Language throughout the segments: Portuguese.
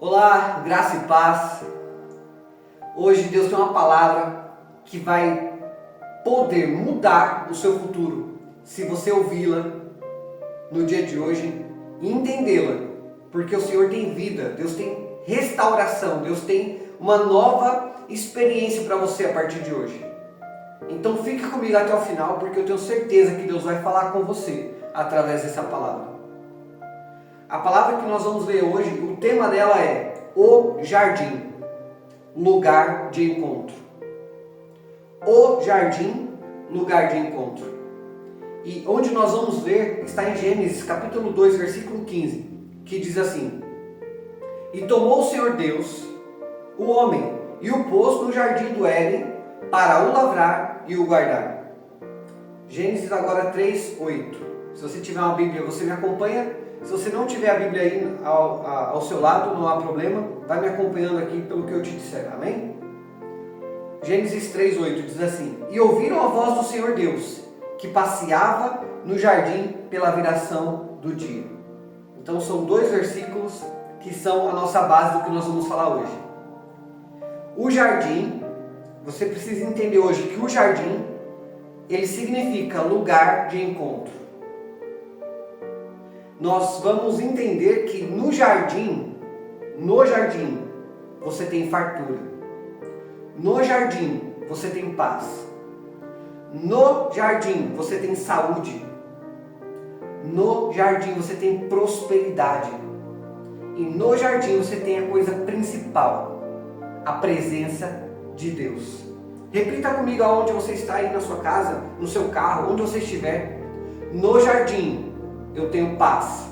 Olá, graça e paz. Hoje Deus tem uma palavra que vai poder mudar o seu futuro se você ouvi-la no dia de hoje e entendê-la, porque o Senhor tem vida, Deus tem restauração, Deus tem uma nova experiência para você a partir de hoje. Então fique comigo até o final, porque eu tenho certeza que Deus vai falar com você através dessa palavra. A palavra que nós vamos ler hoje, o tema dela é o jardim, lugar de encontro. O jardim, lugar de encontro. E onde nós vamos ler está em Gênesis capítulo 2, versículo 15, que diz assim: E tomou o Senhor Deus o homem e o pôs no jardim do Éden para o lavrar e o guardar. Gênesis agora 3, 8. Se você tiver uma Bíblia, você me acompanha. Se você não tiver a Bíblia aí ao seu lado, não há problema. Vai me acompanhando aqui pelo que eu te disser. Amém? Gênesis 3, 8 diz assim: E ouviram a voz do Senhor Deus, que passeava no jardim pela viração do dia. Então são dois versículos que são a nossa base do que nós vamos falar hoje. O jardim, você precisa entender hoje que o jardim, ele significa lugar de encontro. Nós vamos entender que no jardim, você tem fartura. No jardim, você tem paz. No jardim, você tem saúde. No jardim, você tem prosperidade. E no jardim, você tem a coisa principal, a presença de Deus. Repita comigo aonde você está aí na sua casa, no seu carro, onde você estiver. No jardim, eu tenho paz.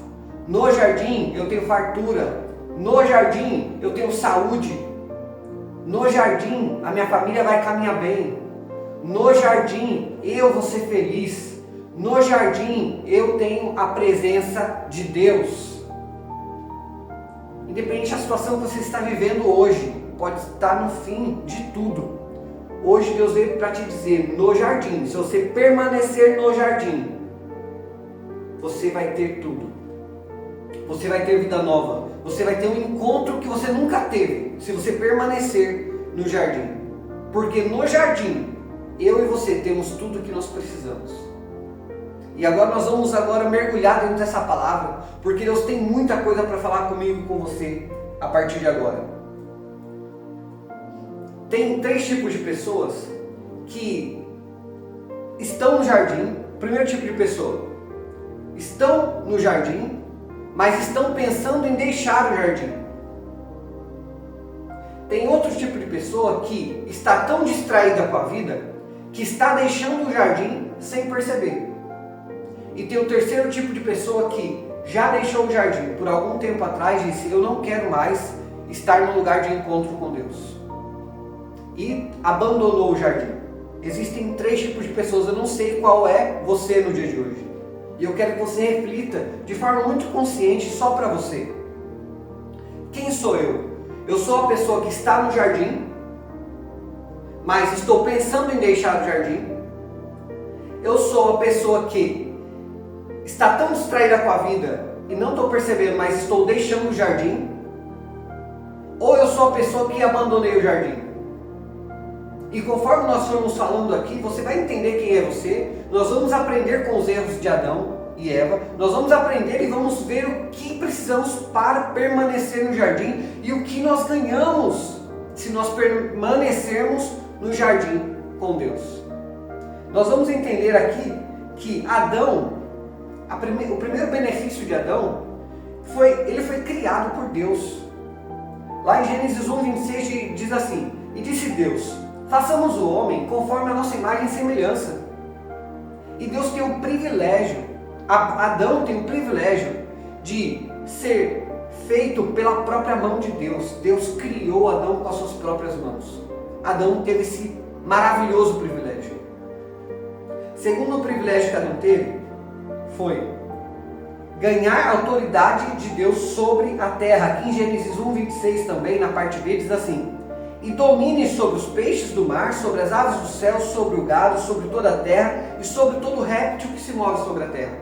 No jardim, eu tenho fartura. No jardim, eu tenho saúde. No jardim, a minha família vai caminhar bem. No jardim, eu vou ser feliz. No jardim, eu tenho a presença de Deus. Independente da situação que você está vivendo hoje, pode estar no fim de tudo. Hoje Deus veio para te dizer, no jardim, se você permanecer no jardim, você vai ter tudo. Você vai ter vida nova. Você vai ter um encontro que você nunca teve, se você permanecer no jardim. Porque no jardim, eu e você temos tudo o que nós precisamos. E agora nós vamos mergulhar dentro dessa palavra, porque Deus tem muita coisa para falar comigo e com você a partir de agora. Tem três tipos de pessoas que estão no jardim. Primeiro tipo de pessoa: estão no jardim, mas estão pensando em deixar o jardim. Tem outro tipo de pessoa que está tão distraída com a vida que está deixando o jardim sem perceber. E tem o terceiro tipo de pessoa que já deixou o jardim por algum tempo atrás e disse: eu não quero mais estar no lugar de encontro com Deus. E abandonou o jardim. Existem três tipos de pessoas, eu não sei qual é você no dia de hoje. E eu quero que você reflita de forma muito consciente só para você. Quem sou eu? Eu sou a pessoa que está no jardim, mas estou pensando em deixar o jardim. Eu sou a pessoa que está tão distraída com a vida e não estou percebendo, mas estou deixando o jardim. Ou eu sou a pessoa que abandonei o jardim. E conforme nós formos falando aqui, você vai entender quem é você. Nós vamos aprender com os erros de Adão e Eva. Nós vamos aprender e vamos ver o que precisamos para permanecer no jardim e o que nós ganhamos se nós permanecermos no jardim com Deus. Nós vamos entender aqui que Adão, o primeiro benefício de Adão, ele foi criado por Deus. Lá em Gênesis 1:26 diz assim: E disse Deus: façamos o homem conforme a nossa imagem e semelhança. E Deus tem o privilégio, Adão tem o privilégio de ser feito pela própria mão de Deus. Deus criou Adão com as suas próprias mãos. Adão teve esse maravilhoso privilégio. Segundo o privilégio que Adão teve, foi ganhar a autoridade de Deus sobre a terra. Aqui em Gênesis 1:26 também, na parte B, diz assim: E domine sobre os peixes do mar, sobre as aves do céu, sobre o gado, sobre toda a terra e sobre todo réptil que se move sobre a terra.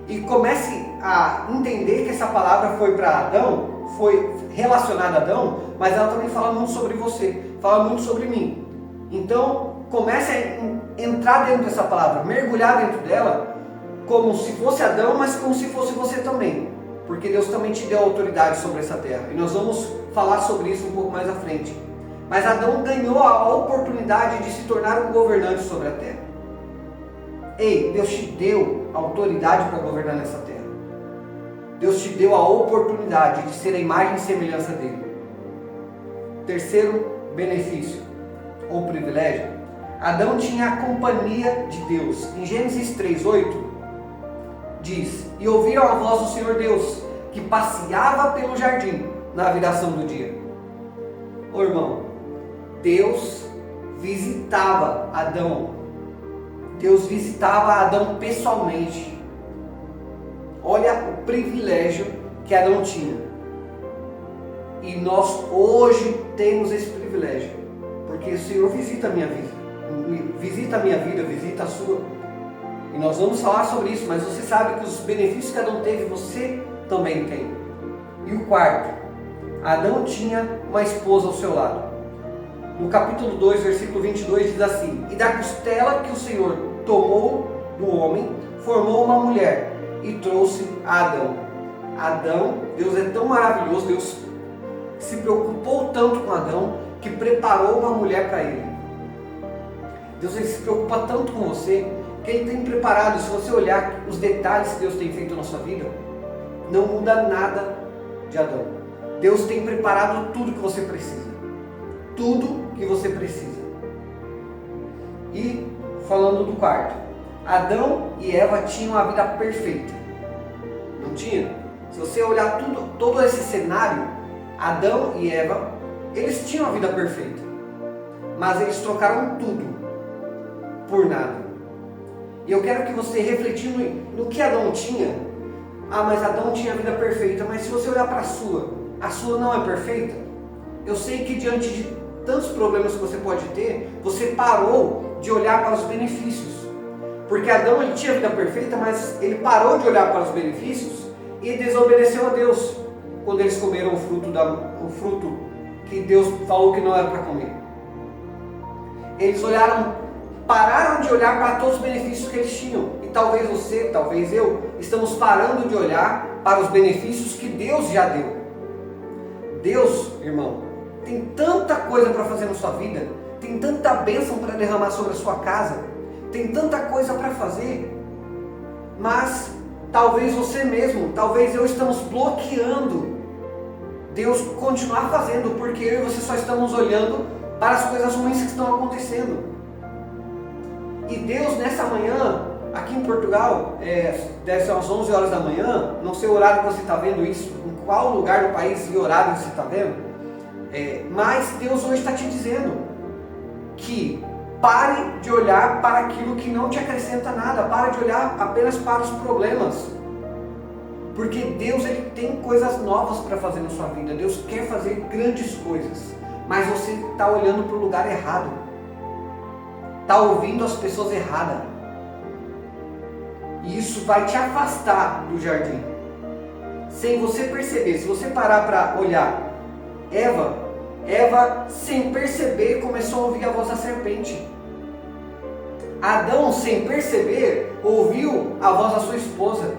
E comece a entender que essa palavra foi para Adão foi relacionada a Adão, mas ela também fala muito sobre você, fala muito sobre mim. Então, comece a entrar dentro dessa palavra, mergulhar dentro dela, como se fosse Adão, mas como se fosse você também. Porque Deus também te deu autoridade sobre essa terra. E nós vamos falar sobre isso um pouco mais à frente. Mas Adão ganhou a oportunidade de se tornar um governante sobre a terra. Ei, Deus te deu autoridade para governar nessa terra. Deus te deu a oportunidade de ser a imagem e semelhança dele. Terceiro benefício, ou privilégio. Adão tinha a companhia de Deus. Em Gênesis 3:8 diz: e ouviram a voz do Senhor Deus, que passeava pelo jardim na viração do dia. Ô irmão, Deus visitava Adão. Deus visitava Adão pessoalmente. Olha o privilégio que Adão tinha. E nós hoje temos esse privilégio, porque o Senhor visita a minha vida, visita a sua. E nós vamos falar sobre isso, mas você sabe que os benefícios que Adão teve, você também tem. E o quarto, Adão tinha uma esposa ao seu lado. No capítulo 2, versículo 22 diz assim: e da costela que o Senhor tomou do homem, formou uma mulher e trouxe a Adão. Adão, Deus é tão maravilhoso, Deus se preocupou tanto com Adão, que preparou uma mulher para ele. Deus ele se preocupa tanto com você, que Ele tem preparado. Se você olhar os detalhes que Deus tem feito na sua vida, não muda nada de Adão. Deus tem preparado tudo que você precisa. Tudo que você precisa. E falando do quarto, Adão e Eva tinham a vida perfeita. Não tinha? Se você olhar todo esse cenário, Adão e Eva, eles tinham a vida perfeita. Mas eles trocaram tudo por nada. E eu quero que você, refletindo no que Adão tinha, mas Adão tinha a vida perfeita, mas se você olhar para a sua não é perfeita. Eu sei que diante de tantos problemas que você pode ter, você parou de olhar para os benefícios. Porque Adão ele tinha a vida perfeita, mas ele parou de olhar para os benefícios e desobedeceu a Deus quando eles comeram o fruto que Deus falou que não era para comer. Eles pararam de olhar para todos os benefícios que eles tinham. E talvez você, talvez eu, estamos parando de olhar para os benefícios que Deus já deu. Deus, irmão, tem tanta coisa para fazer na sua vida, tem tanta bênção para derramar sobre a sua casa, tem tanta coisa para fazer, mas talvez você mesmo, talvez eu estamos bloqueando Deus continuar fazendo, porque eu e você só estamos olhando para as coisas ruins que estão acontecendo. E Deus nessa manhã, aqui em Portugal, deve ser às 11 horas da manhã, não sei o horário que você está vendo isso, em qual lugar do país e horário você está vendo, mas Deus hoje está te dizendo que pare de olhar para aquilo que não te acrescenta nada, pare de olhar apenas para os problemas, porque Deus ele tem coisas novas para fazer na sua vida. Deus quer fazer grandes coisas, mas você está olhando para o lugar errado, está ouvindo as pessoas erradas, e isso vai te afastar do jardim, sem você perceber. Se você parar para olhar, Eva, sem perceber, começou a ouvir a voz da serpente. Adão, sem perceber, ouviu a voz da sua esposa.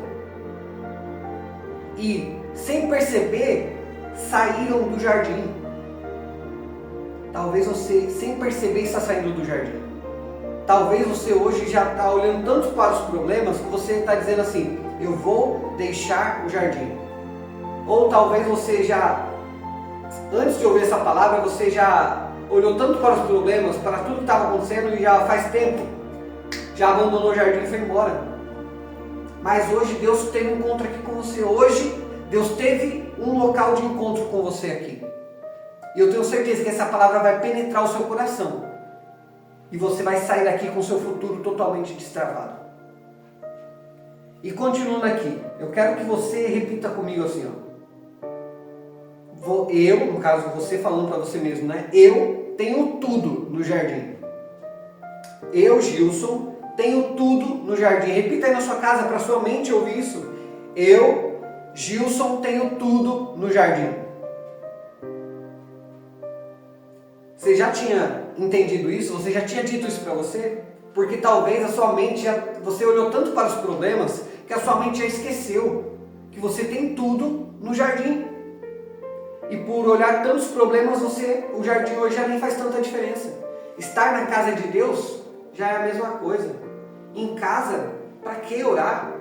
E, sem perceber, saíram do jardim. Talvez você, sem perceber, está saindo do jardim. Talvez você hoje já está olhando tanto para os problemas que você está dizendo assim: eu vou deixar o jardim. Ou talvez você já, antes de ouvir essa palavra, você já olhou tanto para os problemas, para tudo que estava acontecendo e já faz tempo, já abandonou o jardim e foi embora. Mas hoje Deus teve um encontro aqui com você. Hoje Deus teve um local de encontro com você aqui. E eu tenho certeza que essa palavra vai penetrar o seu coração. E você vai sair daqui com o seu futuro totalmente destravado. E continuando aqui, eu quero que você repita comigo assim, eu, no caso você falando para você mesmo, né? Eu tenho tudo no jardim. Eu, Gilson, tenho tudo no jardim. Repita aí na sua casa para sua mente ouvir isso. Eu, Gilson, tenho tudo no jardim. Você já tinha entendido isso? Você já tinha dito isso para você? Porque talvez a sua mente, você olhou tanto para os problemas, que a sua mente já esqueceu que você tem tudo no jardim. E por olhar tantos problemas, o jardim hoje já nem faz tanta diferença. Estar na casa de Deus já é a mesma coisa. Em casa, para que orar?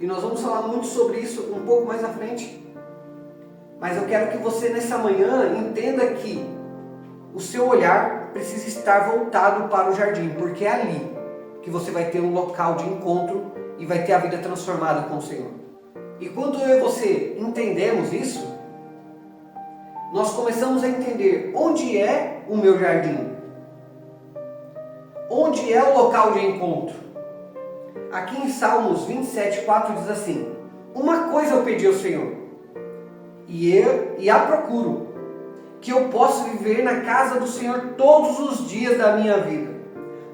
E nós vamos falar muito sobre isso um pouco mais à frente. Mas eu quero que você nessa manhã entenda que o seu olhar precisa estar voltado para o jardim, porque é ali que você vai ter um local de encontro e vai ter a vida transformada com o Senhor. E quando eu e você entendemos isso, nós começamos a entender onde é o meu jardim, onde é o local de encontro. Aqui em Salmos 27:4 diz assim: uma coisa eu pedi ao Senhor, e a procuro, que eu possa viver na casa do Senhor todos os dias da minha vida,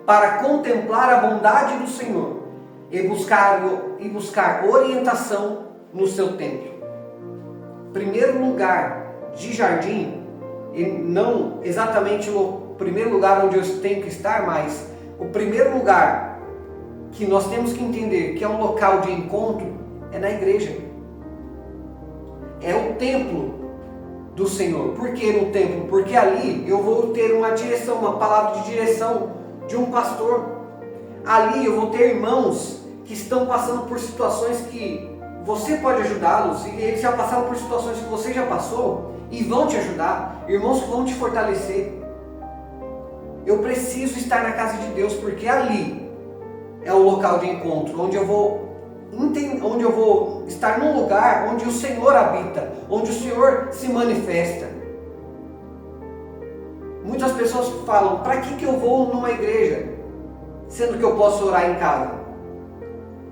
para contemplar a bondade do Senhor e buscar orientação no seu templo. Primeiro lugar de jardim, e não exatamente o primeiro lugar onde eu tenho que estar, mas o primeiro lugar que nós temos que entender que é um local de encontro é na igreja. É o templo do Senhor. Por que no templo? Porque ali eu vou ter uma direção, uma palavra de direção de um pastor. Ali eu vou ter irmãos que estão passando por situações que você pode ajudá-los, e eles já passaram por situações que você já passou e vão te ajudar, irmãos que vão te fortalecer. Eu preciso estar na casa de Deus, porque ali é o local de encontro, onde eu vou estar num lugar onde o Senhor habita, onde o Senhor se manifesta. Muitas pessoas falam: para que eu vou numa igreja, sendo que eu posso orar em casa?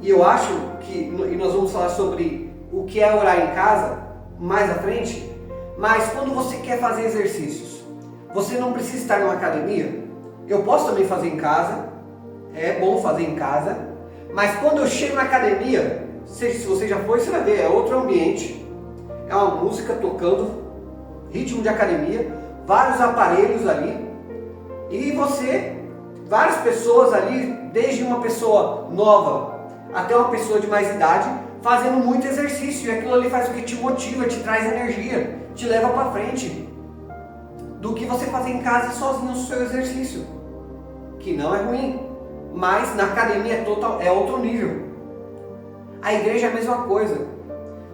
E eu acho que, e nós vamos falar sobre o que é orar em casa mais à frente, mas quando você quer fazer exercícios, você não precisa estar numa academia. Eu posso também fazer em casa, é bom fazer em casa, mas quando eu chego na academia, se você já foi, você vai ver, é outro ambiente, é uma música tocando, ritmo de academia, vários aparelhos ali, e várias pessoas ali, desde uma pessoa nova até uma pessoa de mais idade, fazendo muito exercício, e aquilo ali faz o que? Te motiva, te traz energia, te leva para frente, do que você fazer em casa sozinho o seu exercício, que não é ruim, mas na academia é outro nível. A igreja é a mesma coisa.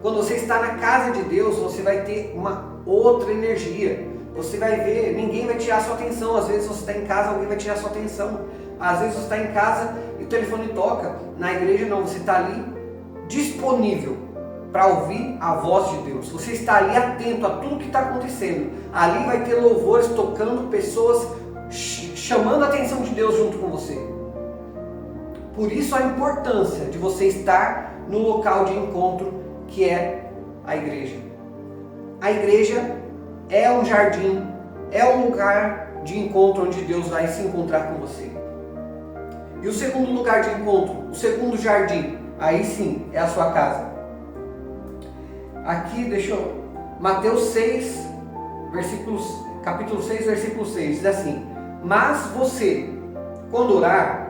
Quando você está na casa de Deus, você vai ter uma outra energia. Você vai ver, ninguém vai tirar sua atenção. Às vezes você está em casa, alguém vai tirar sua atenção. Às vezes você está em casa e o telefone toca. Na igreja não, você está ali disponível para ouvir a voz de Deus. Você está ali atento a tudo que está acontecendo. Ali vai ter louvores tocando, pessoas chamando a atenção de Deus junto com você. Por isso a importância de você estar no local de encontro que é a igreja. A igreja é um jardim, é um lugar de encontro onde Deus vai se encontrar com você. E o segundo lugar de encontro, o segundo jardim, aí sim é a sua casa. Aqui, Mateus 6, capítulo 6, versículo 6, diz assim: mas você, quando orar,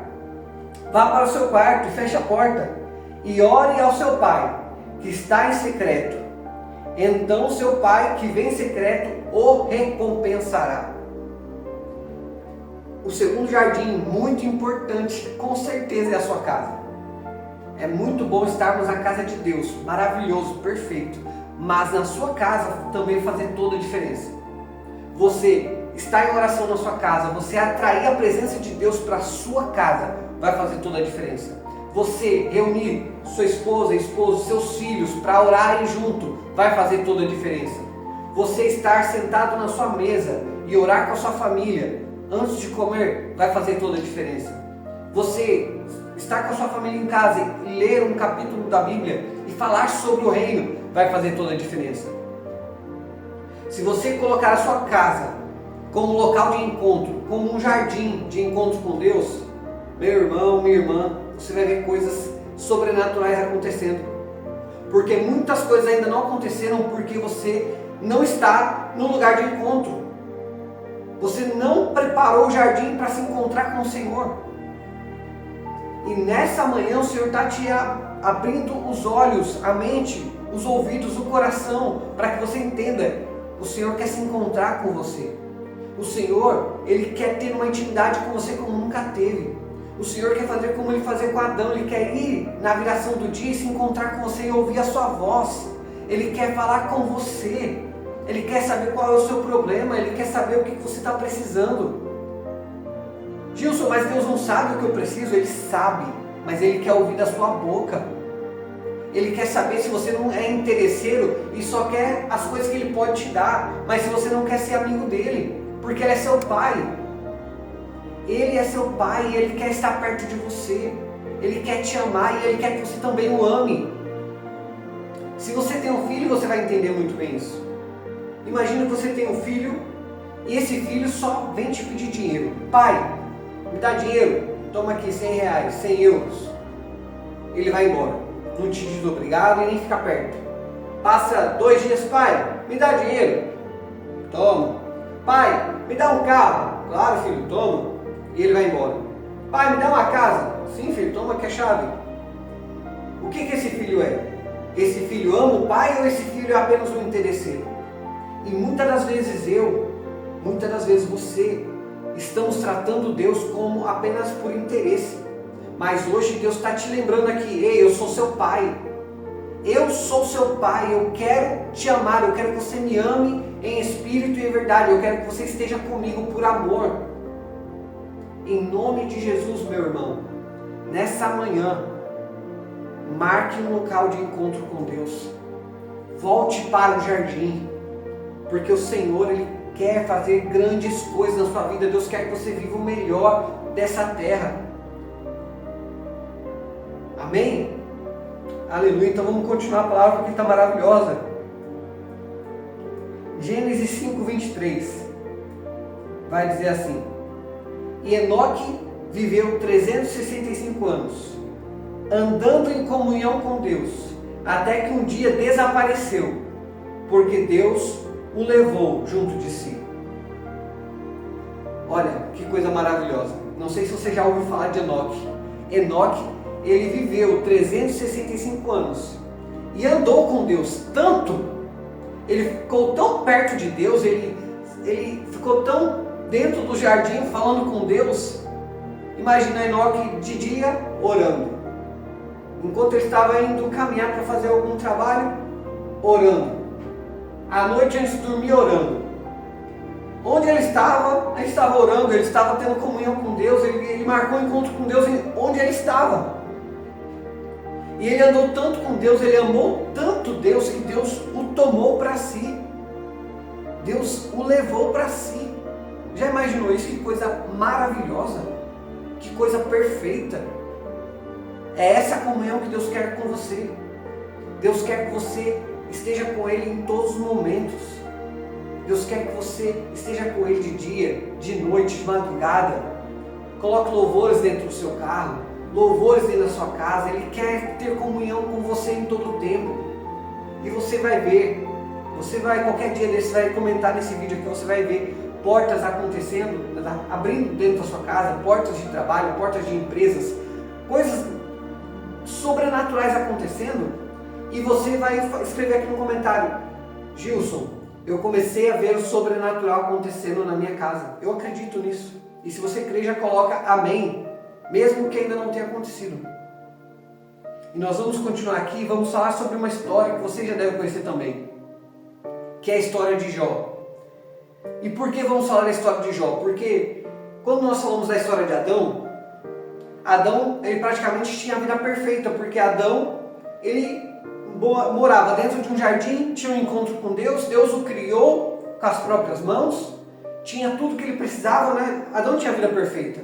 vá para o seu quarto e feche a porta, e ore ao seu pai, que está em secreto. Então seu pai, que vem em secreto, o recompensará. O segundo jardim, muito importante, com certeza é a sua casa. É muito bom estarmos na casa de Deus, maravilhoso, perfeito. Mas na sua casa também fazer toda a diferença. Você estar em oração na sua casa, você atrair a presença de Deus para a sua casa, vai fazer toda a diferença. Você reunir sua esposa, esposo, seus filhos para orarem junto, vai fazer toda a diferença. Você estar sentado na sua mesa e orar com a sua família antes de comer, vai fazer toda a diferença. Você estar com a sua família em casa e ler um capítulo da Bíblia e falar sobre o reino, vai fazer toda a diferença. Se você colocar a sua casa como local de encontro, como um jardim de encontro com Deus, meu irmão, minha irmã, você vai ver coisas sobrenaturais acontecendo. Porque muitas coisas ainda não aconteceram porque você não está no lugar de encontro. Você não preparou o jardim para se encontrar com o Senhor. E nessa manhã o Senhor está te abrindo os olhos, a mente, os ouvidos, o coração, para que você entenda. O Senhor quer se encontrar com você. O Senhor, Ele quer ter uma intimidade com você como nunca teve. O Senhor quer fazer como Ele fazia com Adão. Ele quer ir na viração do dia e se encontrar com você e ouvir a sua voz. Ele quer falar com você. Ele quer saber qual é o seu problema. Ele quer saber o que você está precisando. Gilson, mas Deus não sabe o que eu preciso? Ele sabe, mas Ele quer ouvir da sua boca. Ele quer saber se você não é interesseiro e só quer as coisas que Ele pode te dar, mas se você não quer ser amigo dEle, porque Ele é seu Pai. Ele é seu Pai e Ele quer estar perto de você. Ele quer te amar e Ele quer que você também o ame. Se você tem um filho, você vai entender muito bem isso. Imagina que você tem um filho e esse filho só vem te pedir dinheiro. Pai, me dá dinheiro, toma aqui 100 reais, 100 euros. Ele vai embora, não te diz obrigado e nem fica perto. Passa 2 dias, pai, me dá dinheiro, toma. Pai, me dá um carro, claro filho, toma. E ele vai embora. Pai, me dá uma casa, sim filho, toma aqui a chave. O que esse filho é? Esse filho ama o pai ou esse filho é apenas um interesseiro? E muitas das vezes muitas das vezes você, estamos tratando Deus como apenas por interesse. Mas hoje Deus está te lembrando aqui, ei, eu sou seu pai. Eu sou seu pai, eu quero te amar, eu quero que você me ame em espírito e em verdade. Eu quero que você esteja comigo por amor. Em nome de Jesus, meu irmão, nessa manhã, marque um local de encontro com Deus. Volte para o jardim, porque o Senhor, Ele quer fazer grandes coisas na sua vida. Deus quer que você viva o melhor dessa terra. Amém? Aleluia. Então vamos continuar a palavra que está maravilhosa. Gênesis 5, 23 vai dizer assim: e Enoque viveu 365 anos, andando em comunhão com Deus, até que um dia desapareceu, porque Deus o levou junto de si. Olha, que coisa maravilhosa. Não sei se você já ouviu falar de Enoque. Enoque, ele viveu 365 anos e andou com Deus tanto, ele ficou tão perto de Deus, ele ficou tão dentro do jardim falando com Deus. Imagina Enoque de dia orando, enquanto ele estava indo caminhar para fazer algum trabalho, orando. À noite antes de dormir, orando. Onde ele estava orando, ele estava tendo comunhão com Deus, ele marcou um encontro com Deus onde ele estava. E ele andou tanto com Deus, ele amou tanto Deus, que Deus o tomou para si. Deus o levou para si. Já imaginou isso? Que coisa maravilhosa, que coisa perfeita. É essa comunhão que Deus quer com você. Deus quer que você esteja com Ele em todos os momentos. Deus quer que você esteja com Ele de dia, de noite, de madrugada. Coloque louvores dentro do seu carro, louvores dentro da sua casa. Ele quer ter comunhão com você em todo o tempo. E você vai ver, qualquer dia desse, vai comentar nesse vídeo aqui, você vai ver portas acontecendo, abrindo dentro da sua casa, portas de trabalho, portas de empresas, coisas sobrenaturais acontecendo. E você vai escrever aqui no comentário: Gilson, eu comecei a ver o sobrenatural acontecendo na minha casa. Eu acredito nisso. E se você crê, já coloca amém, mesmo que ainda não tenha acontecido. E nós vamos continuar aqui e vamos falar sobre uma história que você já deve conhecer também, que é a história de Jó. E por que vamos falar da história de Jó? Porque quando nós falamos da história de Adão, ele praticamente tinha a vida perfeita, porque Adão, ele morava dentro de um jardim, tinha um encontro com Deus, Deus o criou com as próprias mãos, tinha tudo que ele precisava, né? Adão tinha a vida perfeita.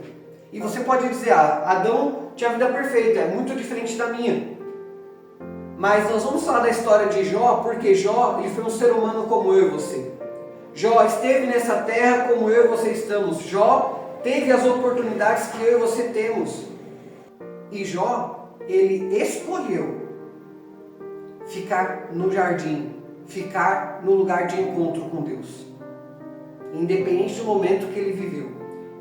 E você pode dizer, Adão tinha a vida perfeita, é muito diferente da minha. Mas nós vamos falar da história de Jó, porque Jó, ele foi um ser humano como eu e você. Jó esteve nessa terra como eu e você estamos. Jó teve as oportunidades que eu e você temos. E Jó, ele escolheu ficar no jardim, ficar no lugar de encontro com Deus. independente do momento que ele viveu.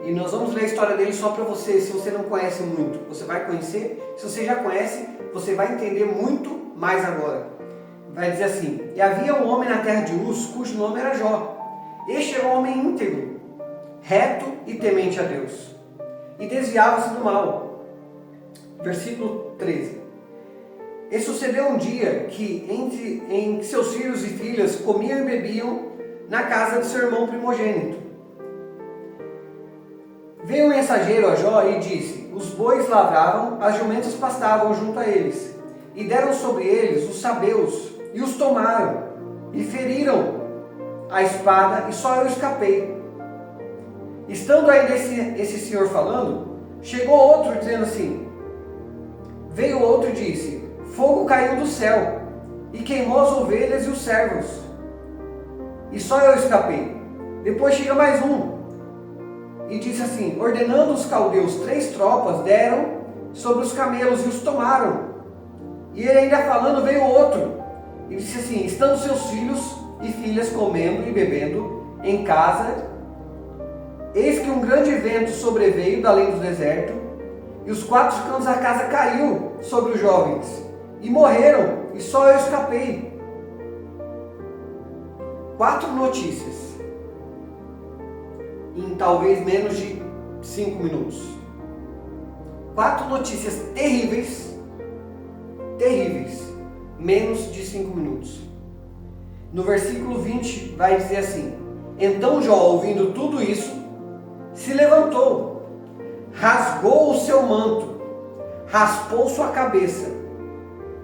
E nós vamos ler a história dele só para você, se você não conhece muito, você vai conhecer. Se você já conhece, você vai entender muito mais agora. Vai dizer assim: e havia um homem na terra de Uz, cujo nome era Jó. Este era um homem íntegro, reto e temente a Deus, e desviava-se do mal. Versículo 13. E sucedeu um dia que em seus filhos e filhas comiam e bebiam na casa de seu irmão primogênito. Veio um mensageiro a Jó e disse: os bois lavravam, as jumentas pastavam junto a eles, e deram sobre eles os sabeus, e os tomaram, e feriram a espada, e só eu escapei. Estando ainda esse senhor falando, chegou outro dizendo assim: veio outro e disse: fogo caiu do céu, e queimou as ovelhas e os servos, e só eu escapei. Depois chega mais um, e disse assim: ordenando os caldeus 3 tropas, deram sobre os camelos e os tomaram. E ele ainda falando, veio outro, e disse assim: estando seus filhos e filhas comendo e bebendo em casa, eis que um grande vento sobreveio da além do deserto, e os 4 cantos da casa caiu sobre os jovens, e morreram, e só eu escapei. 4 notícias em talvez menos de 5 minutos. 4 notícias terríveis, menos de 5 minutos. No versículo 20 vai dizer assim: então Jó, ouvindo tudo isso, se levantou, rasgou o seu manto, raspou sua cabeça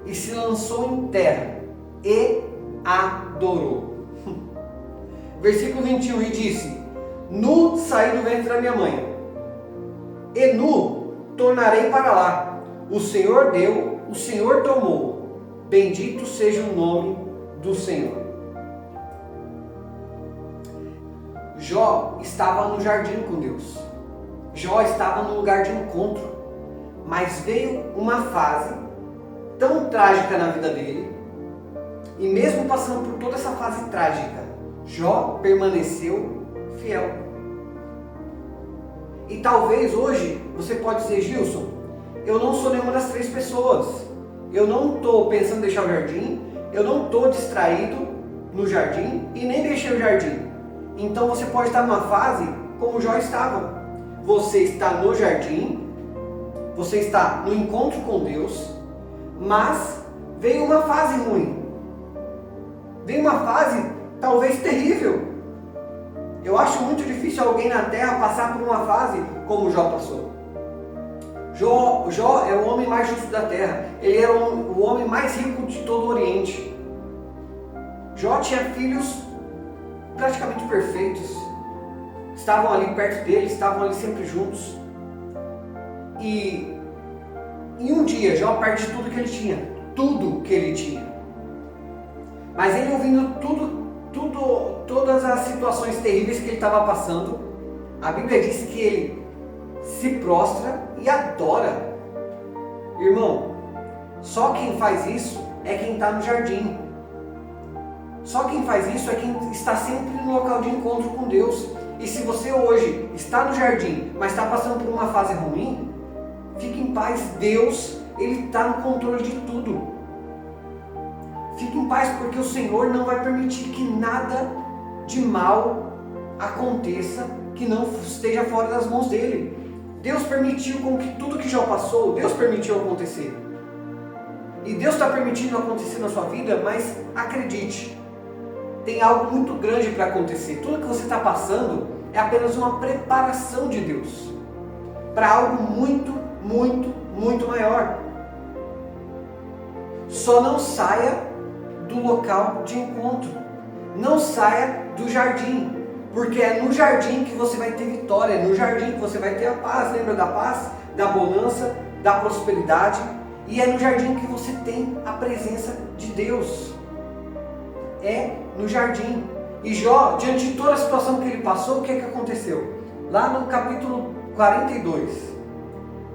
e se lançou em terra e adorou. Versículo 21, e disse: nu saí do ventre da minha mãe, e nu tornarei para lá. O Senhor deu, o Senhor tomou, bendito seja o nome do Senhor. Jó estava no jardim com Deus. Jó estava no lugar de encontro. Mas veio uma fase tão trágica na vida dele, e mesmo passando por toda essa fase trágica, Jó permaneceu fiel. E talvez hoje você pode dizer: Gilson, eu não sou nenhuma das 3 pessoas. Eu não estou pensando em deixar o jardim, eu não estou distraído no jardim e nem deixei o jardim. Então você pode estar numa fase como Jó estava. Você está no jardim, você está no encontro com Deus, mas veio uma fase ruim. Veio uma fase talvez terrível. Eu acho muito difícil alguém na terra passar por uma fase como Jó passou. Jó é o homem mais justo da terra. Ele era o homem mais rico de todo o Oriente. Jó tinha filhos praticamente perfeitos. Estavam ali perto dele, estavam ali sempre juntos. E em um dia Jó perde tudo que ele tinha. Tudo que ele tinha. Mas ele, ouvindo todas as situações terríveis que ele estava passando, a Bíblia diz que ele se prostra e adora. Irmão, só quem faz isso é quem está no jardim. Só quem faz isso é quem está sempre no local de encontro com Deus. E se você hoje está no jardim, mas está passando por uma fase ruim, fique em paz. Deus, Ele está no controle de tudo. Fique em paz, porque o Senhor não vai permitir que nada de mal aconteça que não esteja fora das mãos dele. Deus permitiu com que tudo que Jó passou, Deus permitiu acontecer. E Deus está permitindo acontecer na sua vida, mas acredite, tem algo muito grande para acontecer. Tudo que você está passando é apenas uma preparação de Deus para algo muito, muito, muito maior. Só não saia do local de encontro. Não saia do jardim. Porque é no jardim que você vai ter vitória. É no jardim que você vai ter a paz. Lembra da paz? Da bonança, da prosperidade. E é no jardim que você tem a presença de Deus. É no jardim. E Jó, diante de toda a situação que ele passou, o que aconteceu? Lá no capítulo 42,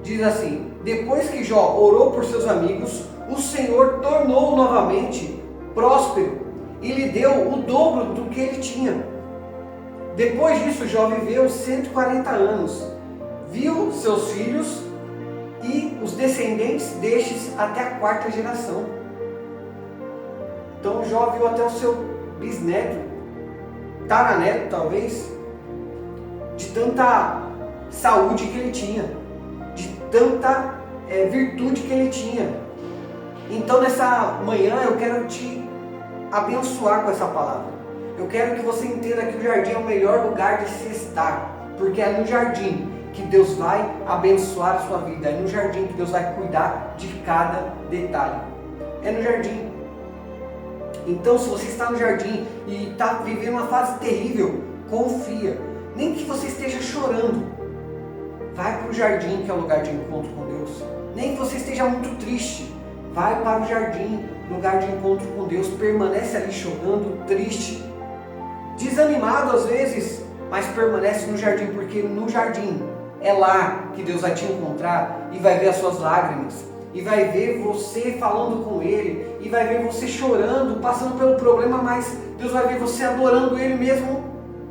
diz assim: depois que Jó orou por seus amigos, o Senhor tornou-o novamente próspero e lhe deu o dobro do que ele tinha. Depois disso, Jó viveu 140 anos, viu seus filhos e os descendentes destes até a 4ª geração. Então Jó viu até o seu bisneto, taraneto talvez, de tanta saúde que ele tinha, de tanta virtude que ele tinha. Então nessa manhã eu quero te abençoar com essa palavra. Eu quero que você entenda que o jardim é o melhor lugar de se estar, porque é no jardim que Deus vai abençoar a sua vida, é no jardim que Deus vai cuidar de cada detalhe. É no jardim. Então, se você está no jardim e está vivendo uma fase terrível, confia. Nem que você esteja chorando, vai para o jardim, que é o lugar de encontro com Deus. Nem que você esteja muito triste, vai para o jardim, lugar de encontro com Deus. Permanece ali chorando, triste, desanimado às vezes, mas permanece no jardim, porque no jardim é lá que Deus vai te encontrar e vai ver as suas lágrimas, e vai ver você falando com Ele, e vai ver você chorando, passando pelo problema, mas Deus vai ver você adorando Ele mesmo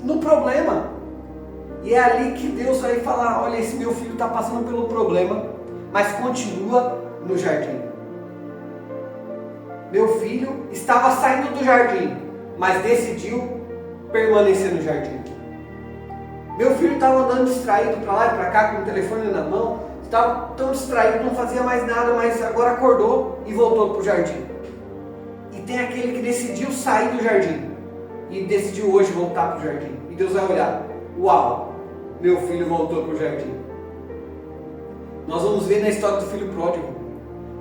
no problema. E é ali que Deus vai falar: olha, esse meu filho está passando pelo problema, mas continua no jardim. Meu filho estava saindo do jardim, mas decidiu permanecer no jardim. Meu filho estava andando distraído para lá e para cá com o telefone na mão, estava tão distraído, não fazia mais nada, mas agora acordou e voltou para o jardim. E tem aquele que decidiu sair do jardim e decidiu hoje voltar para o jardim. E Deus vai olhar: uau, meu filho voltou para o jardim. Nós vamos ver na história do filho pródigo.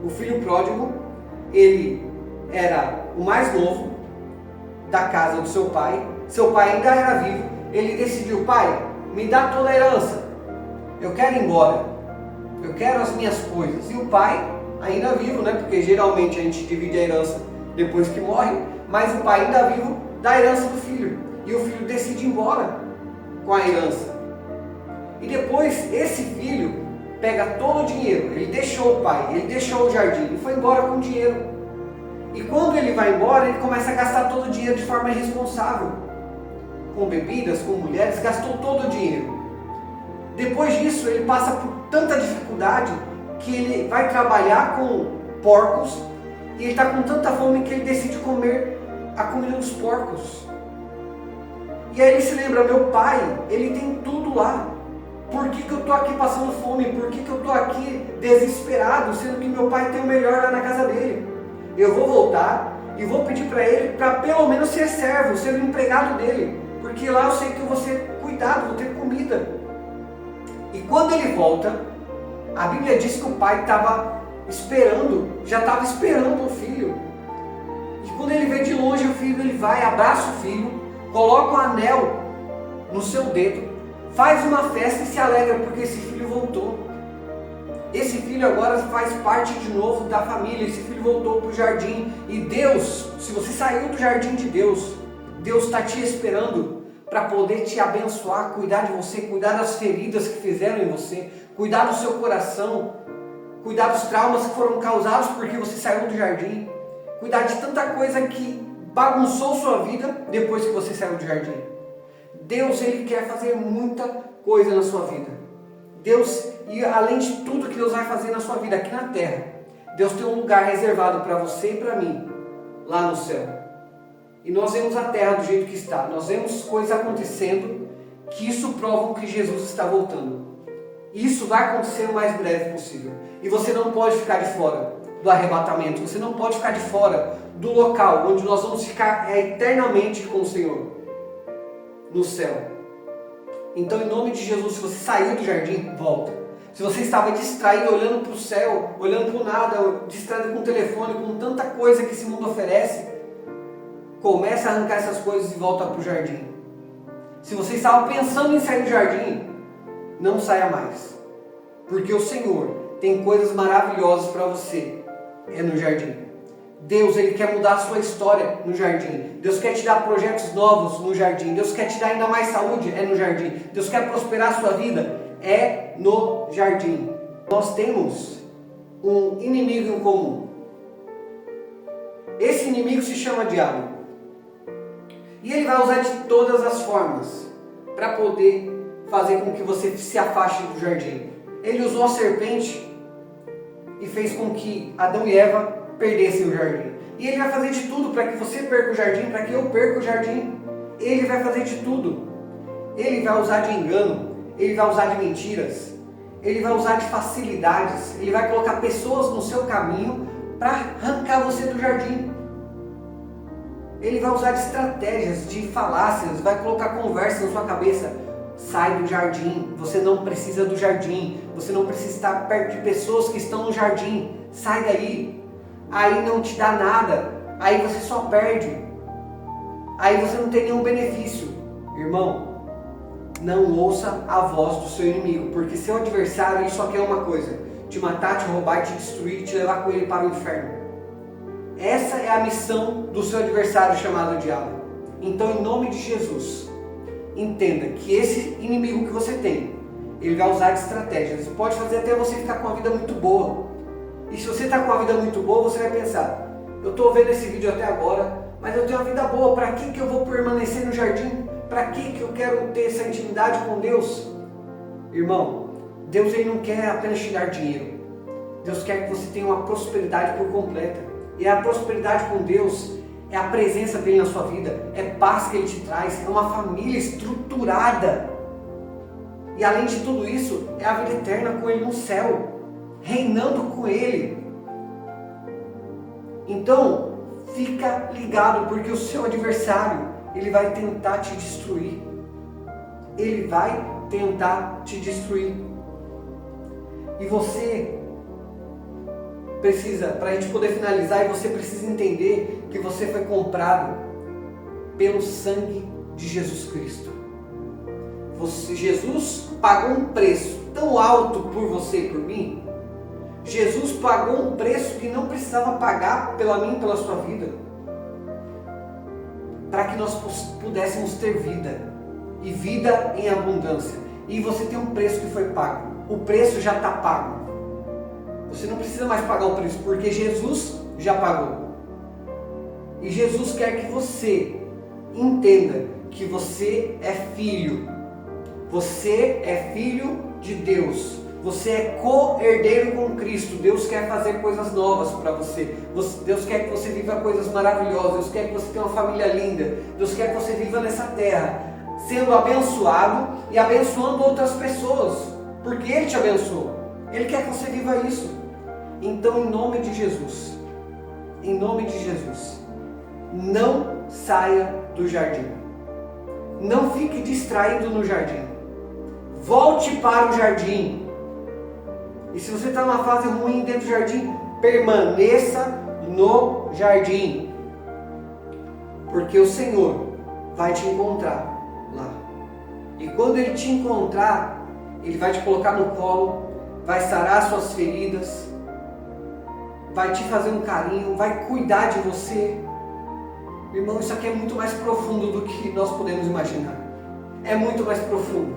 O filho pródigo, ele era o mais novo da casa do seu pai. Seu pai ainda era vivo. Ele decidiu: pai, me dá toda a herança, eu quero ir embora, eu quero as minhas coisas. E o pai, ainda vivo, né? Porque geralmente a gente divide a herança depois que morre, mas o pai ainda vivo dá a herança do filho. E o filho decide ir embora com a herança. E depois esse filho pega todo o dinheiro, ele deixou o pai, ele deixou o jardim e foi embora com o dinheiro. E quando ele vai embora, ele começa a gastar todo o dinheiro de forma irresponsável. Com bebidas, com mulheres, gastou todo o dinheiro. Depois disso, ele passa por tanta dificuldade que ele vai trabalhar com porcos e ele está com tanta fome que ele decide comer a comida dos porcos. E aí ele se lembra: meu pai, ele tem tudo lá. Por que eu estou aqui passando fome? Por que eu estou aqui desesperado, sendo que meu pai tem o melhor lá na casa dele? Eu vou voltar e vou pedir para ele para pelo menos ser servo, ser um empregado dele. Porque lá eu sei que eu vou ser cuidado, vou ter comida. E quando ele volta, a Bíblia diz que o pai estava esperando, já estava esperando o filho. E quando ele vê de longe o filho, ele vai, abraça o filho, coloca um anel no seu dedo, faz uma festa e se alegra porque esse filho voltou. Esse filho agora faz parte de novo da família, esse filho voltou para o jardim. E Deus, se você saiu do jardim de Deus, Deus está te esperando para poder te abençoar, cuidar de você, cuidar das feridas que fizeram em você, cuidar do seu coração, cuidar dos traumas que foram causados porque você saiu do jardim, cuidar de tanta coisa que bagunçou sua vida depois que você saiu do jardim. Deus, Ele quer fazer muita coisa na sua vida. Deus, e além de tudo que Deus vai fazer na sua vida aqui na terra, Deus tem um lugar reservado para você e para mim, lá no céu. E nós vemos a terra do jeito que está, nós vemos coisas acontecendo, que isso prova que Jesus está voltando. E isso vai acontecer o mais breve possível. E você não pode ficar de fora do arrebatamento, você não pode ficar de fora do local onde nós vamos ficar eternamente com o Senhor, no céu. Então, em nome de Jesus, se você saiu do jardim, volta. Se você estava distraído, olhando para o céu, olhando para o nada, distraído com o telefone, com tanta coisa que esse mundo oferece, comece a arrancar essas coisas e volta para o jardim. Se você estava pensando em sair do jardim, não saia mais. Porque o Senhor tem coisas maravilhosas para você. É no jardim. Deus, Ele quer mudar a sua história no jardim. Deus quer te dar projetos novos no jardim. Deus quer te dar ainda mais saúde, é no jardim. Deus quer prosperar a sua vida, é no jardim. Nós temos um inimigo em comum. Esse inimigo se chama diabo. E ele vai usar de todas as formas para poder fazer com que você se afaste do jardim. Ele usou a serpente e fez com que Adão e Eva perdessem o jardim. E ele vai fazer de tudo para que você perca o jardim, para que eu perca o jardim. Ele vai fazer de tudo. Ele vai usar de engano, ele vai usar de mentiras, ele vai usar de facilidades, ele vai colocar pessoas no seu caminho para arrancar você do jardim. Ele vai usar de estratégias, de falácias, vai colocar conversa na sua cabeça. Sai do jardim, você não precisa do jardim, você não precisa estar perto de pessoas que estão no jardim. Sai daí, aí não te dá nada, aí você só perde, aí você não tem nenhum benefício. Irmão, não ouça a voz do seu inimigo, porque seu adversário ele só quer uma coisa: te matar, te roubar, te destruir, te levar com ele para o inferno. Essa é a missão do seu adversário chamado diabo. Então, em nome de Jesus, entenda que esse inimigo que você tem, ele vai usar de estratégias, pode fazer até você ficar com uma vida muito boa. E se você está com uma vida muito boa, você vai pensar: eu estou vendo esse vídeo até agora, mas eu tenho uma vida boa, para que eu vou permanecer no jardim? Para que eu quero ter essa intimidade com Deus? Irmão, Deus ele não quer apenas te dar dinheiro. Deus quer que você tenha uma prosperidade por completa. E a prosperidade com Deus é a presença dele na sua vida, é paz que ele te traz, é uma família estruturada. E além de tudo isso, é a vida eterna com ele no céu, reinando com ele. Então, fica ligado, porque o seu adversário, ele vai tentar te destruir. Ele vai tentar te destruir. E você precisa, para a gente poder finalizar, você precisa entender que você foi comprado pelo sangue de Jesus Cristo. Jesus pagou um preço tão alto por você e por mim. Jesus pagou um preço que não precisava pagar pela mim e pela sua vida, para que nós pudéssemos ter vida, e vida em abundância. E você tem um preço que foi pago, o preço já está pago, você não precisa mais pagar o preço, porque Jesus já pagou. E Jesus quer que você entenda que você é filho de Deus, você é co-herdeiro com Cristo. Deus quer fazer coisas novas para você. Deus quer que você viva coisas maravilhosas. Deus quer que você tenha uma família linda. Deus quer que você viva nessa terra, sendo abençoado e abençoando outras pessoas, porque Ele te abençoou. Ele quer que você viva isso. Então, em nome de Jesus, não saia do jardim. Não fique distraído no jardim. Volte para o jardim. E se você está numa fase ruim dentro do jardim, permaneça no jardim, porque o Senhor vai te encontrar lá. E quando Ele te encontrar, Ele vai te colocar no colo, vai sarar suas feridas, vai te fazer um carinho, vai cuidar de você. Irmão, isso aqui é muito mais profundo do que nós podemos imaginar. É muito mais profundo.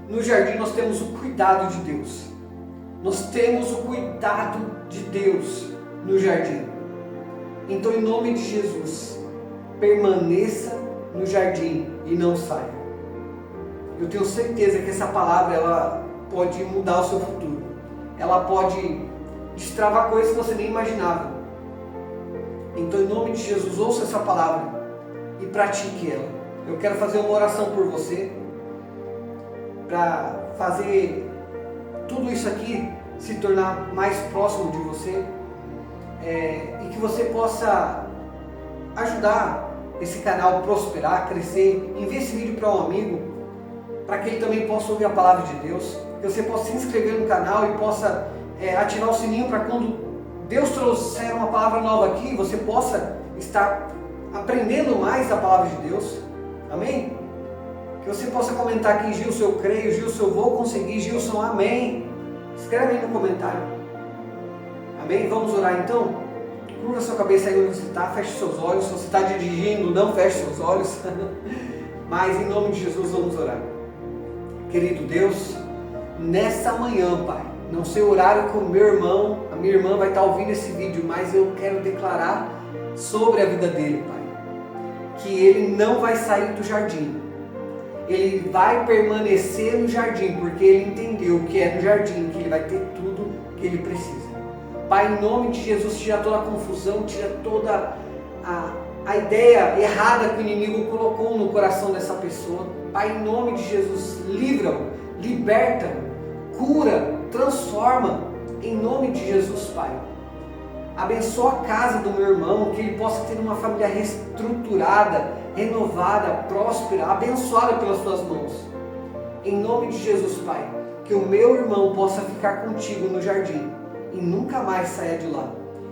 No jardim nós temos o cuidado de Deus. Nós temos o cuidado de Deus no jardim. Então, em nome de Jesus, permaneça no jardim e não saia. Eu tenho certeza que essa palavra ela pode mudar o seu futuro. Ela pode destravar coisas que você nem imaginava. Então, em nome de Jesus, ouça essa palavra e pratique ela. Eu quero fazer uma oração por você, para fazer tudo isso aqui se tornar mais próximo de você, e que você possa ajudar esse canal a prosperar, crescer. Envie esse vídeo para um amigo, para que ele também possa ouvir a palavra de Deus, que você possa se inscrever no canal e possa ativar o sininho, para quando Deus trouxer uma palavra nova aqui, você possa estar aprendendo mais a palavra de Deus. Amém? Que você possa comentar aqui: Gilson, eu creio, Gilson, eu vou conseguir, Gilson, amém. Escreve aí no comentário. Amém? Vamos orar então? Curva sua cabeça aí onde você está, feche seus olhos. Se você está dirigindo, não feche seus olhos. Mas em nome de Jesus vamos orar. Querido Deus, nessa manhã, Pai, não sei o horário que o meu irmão, a minha irmã vai estar ouvindo esse vídeo, mas eu quero declarar sobre a vida dele, Pai, que ele não vai sair do jardim. ele vai permanecer no jardim, porque ele entendeu que é no jardim que ele vai ter tudo que ele precisa. Pai, em nome de Jesus, tira toda a confusão, tira toda a ideia errada que o inimigo colocou no coração dessa pessoa. Pai, em nome de Jesus, livra-o, liberta-o, cura, transforma, em nome de Jesus, Pai. Abençoa a casa do meu irmão, que ele possa ter uma família reestruturada, renovada, próspera, abençoada pelas tuas mãos. Em nome de Jesus, Pai, que o meu irmão possa ficar contigo no jardim e nunca mais saia de lá.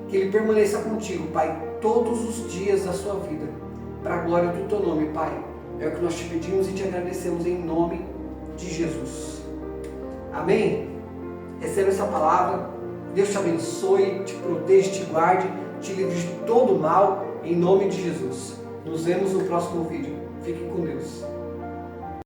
Que ele permaneça contigo, Pai, todos os dias da sua vida, para a glória do teu nome, Pai. É o que nós te pedimos e te agradecemos em nome de Jesus. Amém? Receba essa palavra. Deus te abençoe, te proteja, te guarde, te livre de todo mal, em nome de Jesus. Nos vemos no próximo vídeo. Fique com Deus.